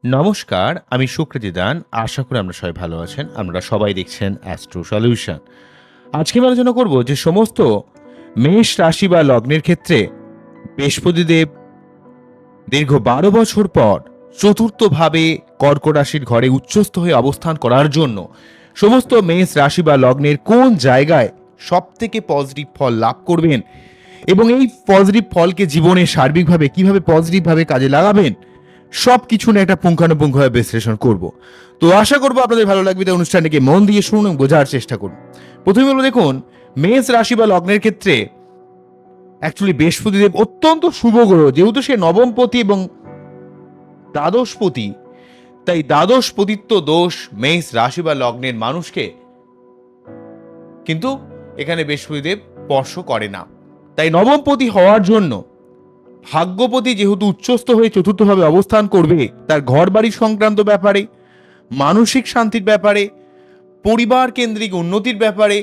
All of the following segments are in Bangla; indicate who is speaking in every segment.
Speaker 1: নমস্কার, আমি সুকৃতি দান। আশা করি আমরা সবাই ভালো আছেন। আমরা সবাই দেখছেন অ্যাস্ট্রো সলিউশন। আজকে আমি আলোচনা করব যে সমস্ত মেষ রাশি বা লগ্নের ক্ষেত্রে বৃহস্পতিদেব দীর্ঘ ১২ বছর পর চতুর্থভাবে কর্ক রাশির ঘরে উচ্চস্থ হয়ে অবস্থান করার জন্য সমস্ত মেষ রাশি বা লগ্নের কোন জায়গায় সবথেকে পজিটিভ ফল লাভ করবেন এবং এই পজিটিভ ফলকে জীবনে সার্বিকভাবে কিভাবে পজিটিভভাবে কাজে লাগাবেন সব কিছু নিয়ে একটা পুঙ্খানুপুঙ্খভাবে বিশ্লেষণ করব। তো আশা করবো আপনাদের ভালো লাগবে, তাই অনুষ্ঠানটিকে মন দিয়ে শুনুন এবং বোঝার চেষ্টা করুন। প্রথমে বলো, দেখুন মেষ রাশি বা লগ্নের ক্ষেত্রে অ্যাকচুয়ালি বৃহস্পতিদেব অত্যন্ত শুভ গ্রহ, যেহেতু সে নবমপতি এবং দ্বাদশপতি, তাই দ্বাদশপতিত্ব দোষ মেষ রাশি বা লগ্নের মানুষকে কিন্তু এখানে বৃহস্পতিদেব স্পর্শ করে না। তাই নবমপতি হওয়ার জন্য ভাগ্যপতি যেহেতু উচ্চস্থ হয়ে চতুর্থভাবে অবস্থান করবে, তার ঘর বাড়ি সংক্রান্ত ব্যাপারে, মানসিক শান্তির ব্যাপারে, পরিবার কেন্দ্রিক উন্নতির ব্যাপারে,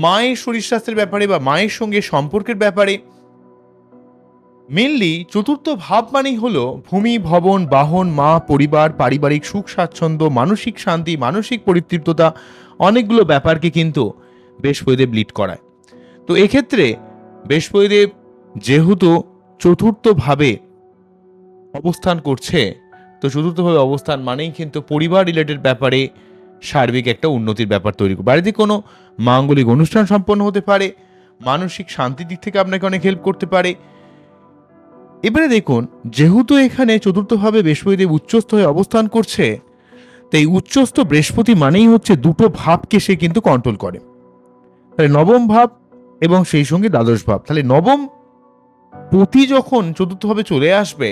Speaker 1: মায়ের শরীর স্বাস্থ্যের ব্যাপারে বা মায়ের সঙ্গে সম্পর্কের ব্যাপারে, মেনলি চতুর্থ ভাব মানেই হলো ভূমি, ভবন, বাহন, মা, পরিবার, পারিবারিক সুখ স্বাচ্ছন্দ্য, মানসিক শান্তি, মানসিক পরিতৃপ্ততা, অনেকগুলো ব্যাপারকে কিন্তু বৃহস্পতিদেব লিড করায়। তো এক্ষেত্রে বৃহস্পতিদেব যেহেতু চতুর্থভাবে অবস্থান করছে, তো চতুর্থভাবে অবস্থান মানেই কিন্তু পরিবার রিলেটেড ব্যাপারে সার্বিক একটা উন্নতির ব্যাপার তৈরি করবে। বাড়িতে কোনো মাঙ্গলিক অনুষ্ঠান সম্পন্ন হতে পারে, মানসিক শান্তির দিক থেকে আপনাকে অনেক হেল্প করতে পারে। এবারে দেখুন, যেহেতু এখানে চতুর্থভাবে বৃহস্পতিদেব উচ্চস্থ হয়ে অবস্থান করছে, তাই উচ্চস্থ বৃহস্পতি মানেই হচ্ছে দুটো ভাবকে সে কিন্তু কন্ট্রোল করে। তাহলে নবম ভাব এবং সেই সঙ্গে দ্বাদশ ভাব, তাহলে নবম পতি যখন চতুর্থভাবে চলে আসবে,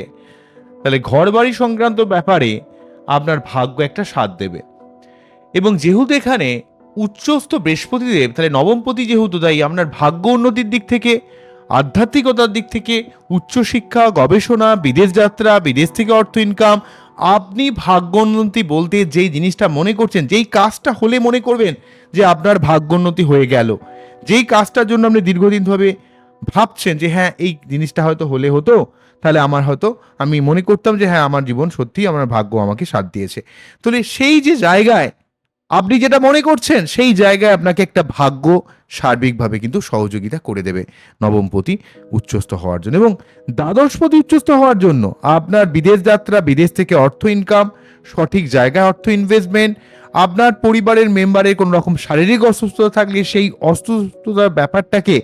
Speaker 1: তাহলে ঘর বাড়ি সংক্রান্ত ব্যাপারে আপনার ভাগ্য একটা সাথ দেবে। এবং যেহেতু এখানে উচ্চস্থ বৃহস্পতিদেব, তাহলে নবমপতি যেহেতু, তাই আপনার ভাগ্য উন্নতির দিক থেকে, আধ্যাত্মিকতার দিক থেকে, উচ্চশিক্ষা, গবেষণা, বিদেশ যাত্রা, বিদেশ থেকে অর্থ ইনকাম, আপনি ভাগ্যোন্নতি বলতে যেই জিনিসটা মনে করছেন, যেই কাজটা হলে মনে করবেন যে আপনার ভাগ্যোন্নতি হয়ে গেল, যেই কাজটার জন্য আপনি দীর্ঘদিন ধরে ভাবছেন যে হ্যাঁ এই জিনিসটা হয়তো হলে হতো, তাহলে আমার হয়তো, আমি মনে করতাম যে হ্যাঁ আমার জীবন সত্যি, আমার ভাগ্য আমাকে সাথ দিয়েছে, তাহলে সেই যে জায়গায় আপনি যেটা মনে করছেন, সেই জায়গায় আপনাকে একটা ভাগ্য সার্বিকভাবে কিন্তু সহযোগিতা করে দেবে নবমপতি উচ্চস্থ হওয়ার জন্য। এবং দ্বাদশপতি উচ্চস্থ হওয়ার জন্য আপনার বিদেশ যাত্রা, বিদেশ থেকে অর্থ ইনকাম, সঠিক জায়গায় অর্থ ইনভেস্টমেন্ট, আপনার পরিবারের মেম্বারের কোনো রকম শারীরিক অসুস্থতা থাকলে সেই অসুস্থতার ব্যাপারটাকে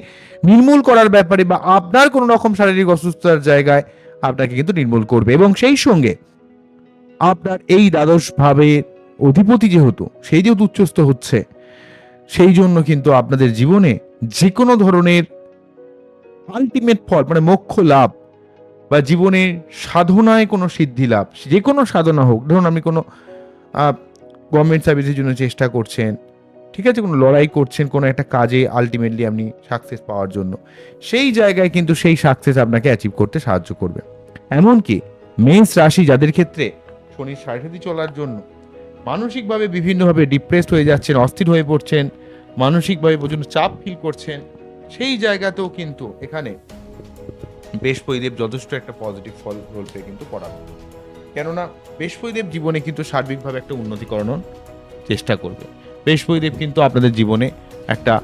Speaker 1: নির্মূল করার ব্যাপারে, বা আপনার কোনো রকম শারীরিক অসুস্থতার জায়গায় আপনাকে কিন্তু নির্মূল করবে। এবং সেই সঙ্গে আপনার এই দ্বাদশ ভাবে অধিপতি যেহেতু উচ্চস্থ হচ্ছে, সেই জন্য কিন্তু আপনাদের জীবনে যে কোনো ধরনের আলটিমেট ফল, মানে মোক্ষ লাভ বা জীবনের সাধনায় কোনো সিদ্ধি লাভ, যে কোনো সাধনা হোক, ধরুন আপনি কোনো গভর্নমেন্ট সার্ভিসের জন্য চেষ্টা করছেন, ঠিক আছে, কোনো লড়াই করছেন কোনো একটা কাজে, আলটিমেটলি আপনি সাকসেস পাওয়ার জন্য, সেই জায়গায় কিন্তু সেই সাকসেস আপনাকে অ্যাচিভ করতে সাহায্য করবে। এমনকি মেষ রাশি যাদের ক্ষেত্রে শনির সাড়ে চলার জন্য মানসিকভাবে বিভিন্নভাবে ডিপ্রেসড হয়ে যাচ্ছেন, অস্থির হয়ে পড়ছেন, মানসিকভাবে প্রচন্ড চাপ ফিল করছেন, সেই জায়গাতেও কিন্তু এখানে বৃহস্পতিদেব যথেষ্ট একটা পজিটিভ ফল রোল প্লে কিন্তু করাবে। কেননা বৃহস্পতিদেব জীবনে কিন্তু সার্বিকভাবে একটা উন্নতি করানোর চেষ্টা করবে। বৃহস্পতিদেব কিন্তু আপনাদের জীবনে একটা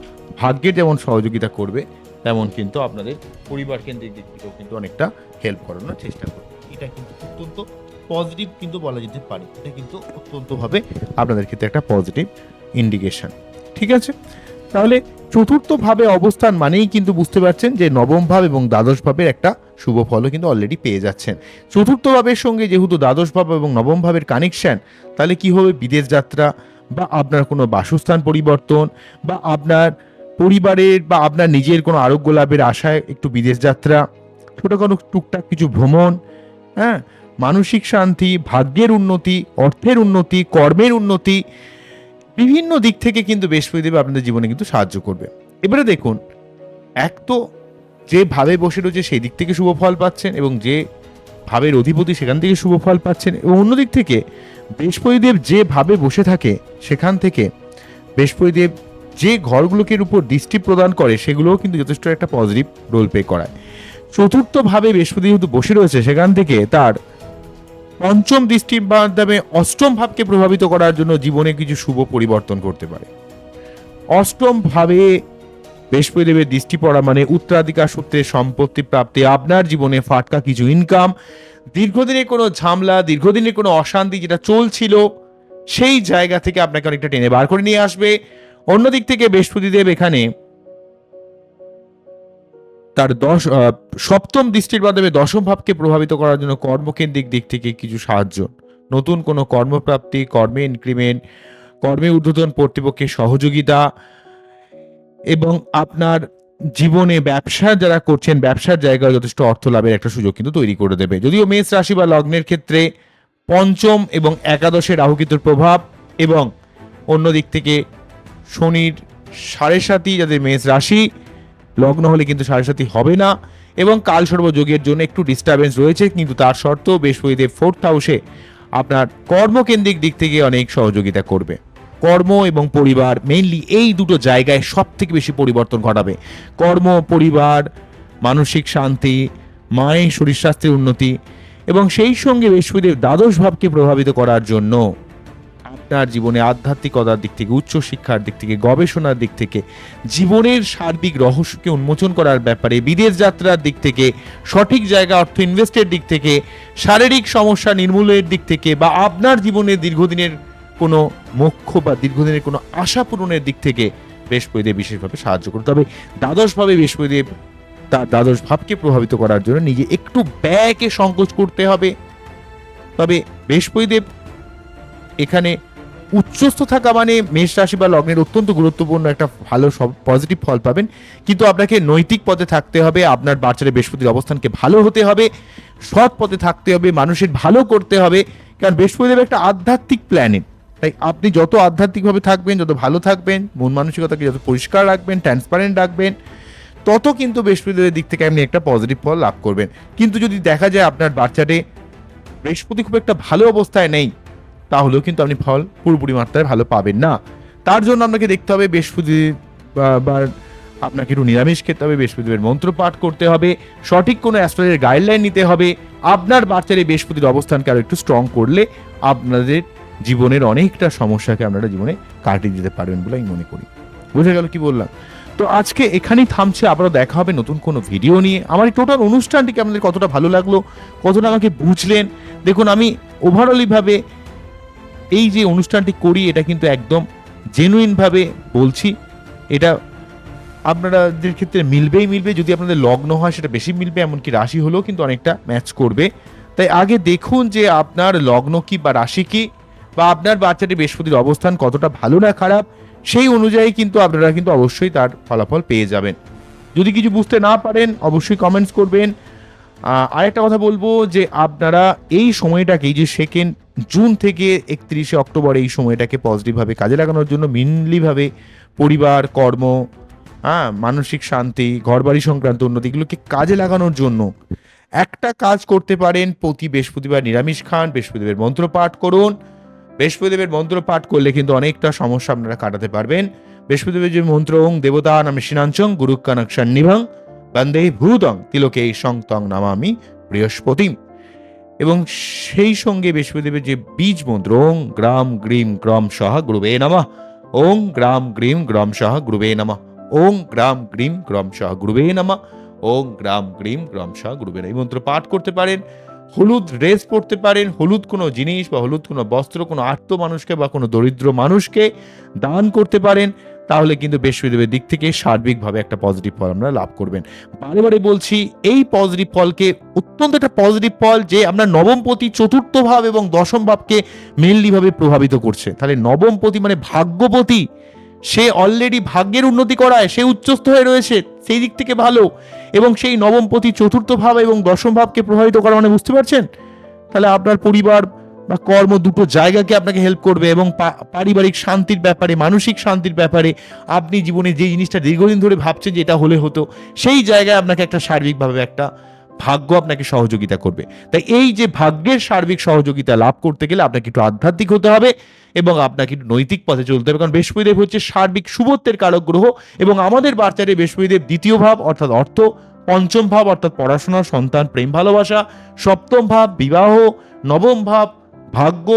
Speaker 1: ভাগ্যের যেমন সহযোগিতা করবে, তেমন কিন্তু আপনাদের পরিবার কেন্দ্রিক দিক থেকেও কিন্তু অনেকটা হেল্প করানোর চেষ্টা করবে। এটা কিন্তু অত্যন্ত পজিটিভ কিন্তু বলা যেতে পারে, এটা কিন্তু অত্যন্তভাবে আপনাদের ক্ষেত্রে একটা পজিটিভ ইন্ডিকেশন। ঠিক আছে, তাহলে চতুর্থভাবে অবস্থান মানেই কিন্তু বুঝতে পারছেন যে নবম ভাব এবং দ্বাদশ ভাবের একটা শুভ ফলও কিন্তু অলরেডি পেয়ে যাচ্ছেন। চতুর্থ ভাবের সঙ্গে যেহেতু দ্বাদশ ভাব এবং নবম ভাবের কানেকশন, তাহলে কি হবে, বিদেশ যাত্রা বা আপনার কোনো বাসস্থান পরিবর্তন, বা আপনার পরিবারের বা আপনার নিজের কোনো আরোগ্য লাভের আশায় একটু বিদেশ যাত্রা, ছোটখাটো টুকটাক কিছু ভ্রমণ, হ্যাঁ, মানসিক শান্তি, ভাগ্যের উন্নতি, অর্থের উন্নতি, কর্মের উন্নতি, বিভিন্ন দিক থেকে কিন্তু বৃহস্পতিদেব আপনাদের জীবনে কিন্তু সাহায্য করবে। এবারে দেখুন, এক তো যে ভাবে বসে রয়েছে সেই দিক থেকে শুভ ফল পাচ্ছেন, এবং যে ভাবের অধিপতি সেখান থেকে শুভ ফল পাচ্ছেন, এবং অন্যদিক থেকে বৃহস্পতিদেব যে ভাবে বসে থাকে সেখান থেকে বৃহস্পতিদেব যে ঘরগুলোকে উপর দৃষ্টি প্রদান করে সেগুলোও কিন্তু যথেষ্ট একটা পজিটিভ রোল প্লে করায়। চতুর্থ ভাবে বৃহস্পতি যেহেতু বসে রয়েছে, সেখান থেকে তার পঞ্চম দৃষ্টির মাধ্যমে অষ্টম ভাবকে প্রভাবিত করার জন্য জীবনে কিছু শুভ পরিবর্তন করতে পারে। অষ্টম ভাবে বৃহস্পতিদেবের দৃষ্টি পড়া মানে উত্তরাধিকার সূত্রে সম্পত্তি প্রাপ্তি, আপনার জীবনে ফাটকা কিছু ইনকাম, দীর্ঘদিনের কোনো ঝামেলা, দীর্ঘদিনের কোনো অশান্তি যেটা চলছিল সেই জায়গা থেকে আপনাকে অনেকটা টেনে বার করে নিয়ে আসবে। অন্যদিক থেকে বৃহস্পতিদেব এখানে তার সপ্তম দৃষ্টির মাধ্যমে দশম ভাবকে প্রভাবিত করার জন্য কর্মকেন্দ্রিক দিক থেকে কিছু সাহায্য, নতুন কোনো কর্মপ্রাপ্তি, কর্মে ইনক্রিমেন্ট, কর্মে ঊর্ধ্বতন কর্তৃপক্ষের সহযোগিতা এবং আপনার জীবনে ব্যবসা যারা করছেন ব্যবসার জায়গায় যথেষ্ট অর্থ লাভের একটা সুযোগ কিন্তু তৈরি করে দেবে। যদিও মেষ রাশি বা লগ্নের ক্ষেত্রে পঞ্চম এবং একাদশে রাহুকেতুর প্রভাব এবং অন্য দিক থেকে শনির 7.5 যাদের মেষ রাশি লগ্ন হলে কিন্তু 7.5 হবে না এবং কালসর্প যোগের জন্য একটু ডিস্টারবেন্স রয়েছে, কিন্তু তার সত্ত্বেও বৃহস্পতিদেব 4th হাউসে আপনার কর্মকেন্দ্রিক দিক থেকে অনেক সহযোগিতা করবে। কর্ম এবং পরিবার মেইনলি এই দুটো জায়গায় সব থেকে বেশি পরিবর্তন ঘটাবে। কর্ম, পরিবার, মানসিক শান্তি, মায়ের শরীর স্বাস্থ্যের উন্নতি এবং সেই সঙ্গে বৃহস্পতিদেব দ্বাদশ ভাবকে প্রভাবিত করার জন্য আপনার জীবনে আধ্যাত্মিকতার দিক থেকে, উচ্চ শিক্ষার দিক থেকে, গবেষণার দিক থেকে, জীবনের সার্বিক রহস্যকে উন্মোচন করার ব্যাপারে, বিদেশ যাত্রার দিক থেকে, সঠিক জায়গা অর্থ ইনভেস্টের দিক থেকে, শারীরিক সমস্যা নির্মূলের দিক থেকে বা আপনার জীবনে দীর্ঘদিনের কোনো মোক্ষ বা দীর্ঘদিনের কোনো আশা পূরণের দিক থেকে বৃহস্পতিদেব বিশেষভাবে সাহায্য করবে। তবে দ্বাদশভাবে বৃহস্পতিদেব তার দ্বাদশ ভাবকে প্রভাবিত করার জন্য নিজে একটু ব্যয়কে সংকোচ করতে হবে। তবে বৃহস্পতিদেব এখানে উচ্চস্থ থাকা মানে মেষ রাশি বা লগ্নের অত্যন্ত গুরুত্বপূর্ণ একটা ভালো পজিটিভ ফল পাবেন, কিন্তু আপনাকে নৈতিক পথে থাকতে হবে, আপনার বাচ্চাদের বৃহস্পতির অবস্থানকে ভালো হতে হবে, সৎ পথে থাকতে হবে, মানুষের ভালো করতে হবে, কারণ বৃহস্পতিদেব একটা আধ্যাত্মিক প্ল্যানেট। তাই আপনি যত আধ্যাত্মিকভাবে থাকবেন, যত ভালো থাকবেন, মন মানসিকতাকে যত পরিষ্কার রাখবেন, ট্রান্সপারেন্ট রাখবেন, তত কিন্তু বৃহস্পতিদেবের দিক থেকে আপনি একটা পজিটিভ ফল লাভ করবেন। কিন্তু যদি দেখা যায় আপনার বাচ্চাটি বৃহস্পতি খুব একটা ভালো অবস্থায় নেই, তাহলেও কিন্তু আপনি ফল পুরোপুরি মাত্রায় ভালো পাবেন না। তার জন্য আপনাকে দেখতে হবে বৃহস্পতি বা আপনাকে একটু নিরামিষ খেতে হবে, বৃহস্পতিদেবের মন্ত্র পাঠ করতে হবে, সঠিক কোনো অ্যাস্ট্রোলজির গাইডলাইন নিতে হবে। আপনার বাচ্চার এই বৃহস্পতির অবস্থানকে আরো একটু স্ট্রং করলে আপনাদের জীবনের অনেকটা সমস্যাকে আপনারা জীবনে কাটিয়ে দিতে পারবেন বলে আমি মনে করি। বুঝে গেল কি বললাম? তো আজকে এখানেই থামছে, আবারও দেখা হবে নতুন কোনো ভিডিও নিয়ে। আমার এই টোটাল অনুষ্ঠানটিকে আপনাদের কতটা ভালো লাগলো, কতটা আমাকে বুঝলেন, দেখুন আমি ওভারঅলিভাবে এই যে অনুষ্ঠানটি করি এটা কিন্তু একদম জেনুইনভাবে বলছি। এটা আপনাদের ক্ষেত্রে মিলবেই মিলবে, যদি আপনাদের লগ্ন হয় সেটা বেশি মিলবে, এমনকি রাশি হলেও কিন্তু অনেকটা ম্যাচ করবে। তাই আগে দেখুন যে আপনার লগ্ন কি বা রাশি কি, বা আপনার বাচ্চাটি বৃহস্পতির অবস্থান কতটা ভালো না খারাপ, সেই অনুযায়ী কিন্তু আপনারা কিন্তু অবশ্যই তার ফলাফল পেয়ে যাবেন। যদি কিছু বুঝতে না পারেন অবশ্যই কমেন্টস করবেন। আরেকটা কথা বলবো যে আপনারা এই সময়টাকে, এই যে 2 জুন থেকে 31 অক্টোবর এই সময়টাকে পজিটিভভাবে কাজে লাগানোর জন্য মেনলিভাবে পরিবার, কর্ম, মানসিক শান্তি, ঘরবাড়ি সংক্রান্ত উন্নতিগুলোকে কাজে লাগানোর জন্য একটা কাজ করতে পারেন। প্রতি বৃহস্পতিবার নিরামিষ খান, বৃহস্পতিদেবের মন্ত্র পাঠ করুন। বৃহস্পতিদেবের মন্ত্র পাঠ করলে কিন্তু অনেকটা সমস্যা আপনারা কাটাতে পারবেন। বৃহস্পতিদেবের যে মন্ত্র ওং দেবতা নামে সিনাঞ্চং গুরু কানাক্ষণ নিভং বন্দে ভূতং তিলকে সংতং নামামি বৃহস্পতিম, এবং সেই সঙ্গে বৃহস্পতিদেবের যে বীজ মন্ত্র ওং গ্রাম গ্রীম গ্রম সহ গুরুবে নমঃ, ওং গ্রাম গ্রীম গ্রম সহ গুরুবে নমঃ, ওং গ্রাম গ্রীম গ্রম সহ গুরুবে নমঃ, ওং গ্রাম গ্রীম গ্রম সহ গুরুবে নমঃ, এই মন্ত্র পাঠ করতে পারেন। হলুদ ড্রেস পরতে পারেন, হলুদ কোনো জিনিস বা হলুদ কোনো বস্ত্র কোনো আর্ত মানুষকে বা কোনো দরিদ্র মানুষকে দান করতে পারেন, তাহলে কিন্তু বৃহস্পতিদেবের দিক থেকে সার্বিকভাবে একটা পজিটিভ ফল আমরা লাভ করবেন। বারে বারে বলছি, এই পজিটিভ ফলকে অত্যন্ত একটা পজিটিভ ফল যে আমরা নবমপতি, চতুর্থ ভাব এবং দশম ভাবকে মেনলিভাবে প্রভাবিত করছে। তাহলে নবমপতি মানে ভাগ্যপতি, সে অলরেডি ভাগ্যের উন্নতি করায়, সে উচ্চস্থ হয়ে রয়েছে, সেই দিক থেকে ভালো। এবং সেই নবমপতি চতুর্থ ভাব এবং দশম ভাবকে প্রভাবিত করা মানে বুঝতে পারছেন, তাহলে আপনার পরিবার বা কর্ম দুটো জায়গাকে আপনাকে হেল্প করবে এবং পারিবারিক শান্তির ব্যাপারে, মানসিক শান্তির ব্যাপারে, আপনি জীবনে যে জিনিসটা দীর্ঘদিন ধরে ভাবছেন যে এটা হলে হতো, সেই জায়গায় আপনাকে একটা সার্বিকভাবে একটা ভাগ্য আপনাকে সহযোগিতা করবে। তাই এই যে ভাগ্যের সার্বিক সহযোগিতা লাভ করতে গেলে আপনাকে একটু আধ্যাত্মিক হতে হবে এবং আপনাকে একটু নৈতিক পথে চলতে হবে, কারণ বৃহস্পতিদেব হচ্ছে সার্বিক শুভত্বের কারক গ্রহ এবং আমাদের বাচ্চারে বৃহস্পতিদেব 2য় ভাব অর্থাৎ অর্থ, পঞ্চম ভাব অর্থাৎ পড়াশোনা, সন্তান, প্রেম, ভালোবাসা, সপ্তম ভাব বিবাহ, নবম ভাব ভাগ্য,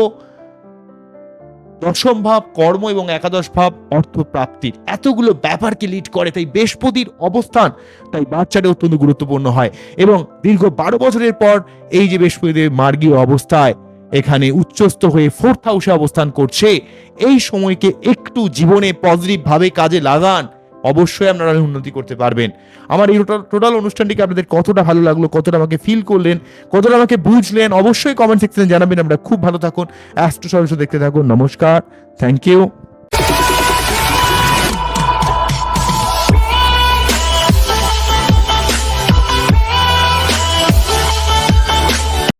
Speaker 1: দশম ভাব কর্ম এবং একাদশ ভাব অর্থ প্রাপ্তির। এতগুলো ব্যাপারকে লিড করে, তাই বৃহস্পতির অবস্থান তাই বাচ্চাটা অত্যন্ত গুরুত্বপূর্ণ হয়। এবং দীর্ঘ 12 বছরের পর এই যে বৃহস্পতিদেব মার্গীয় অবস্থায় এখানে উচ্চস্থ হয়ে 4th হাউসে অবস্থান করছে, এই সময়কে একটু জীবনে পজিটিভ ভাবে কাজে লাগান, অবশ্যই আপনারা উন্নতি করতে পারবেন। আমার এই টোটাল অনুষ্ঠানটিকে আপনাদের কতটা ভালো লাগলো, কতটা আমাকে ফিল করলেন, কতটা আমাকে বুঝলেন, অবশ্যই কমেন্ট সেকশনে জানাবেন। আমরা খুব ভালো থাকুন, অ্যাস্ট্রো সরাসরি দেখতে থাকুন। নমস্কার, থ্যাংক ইউ।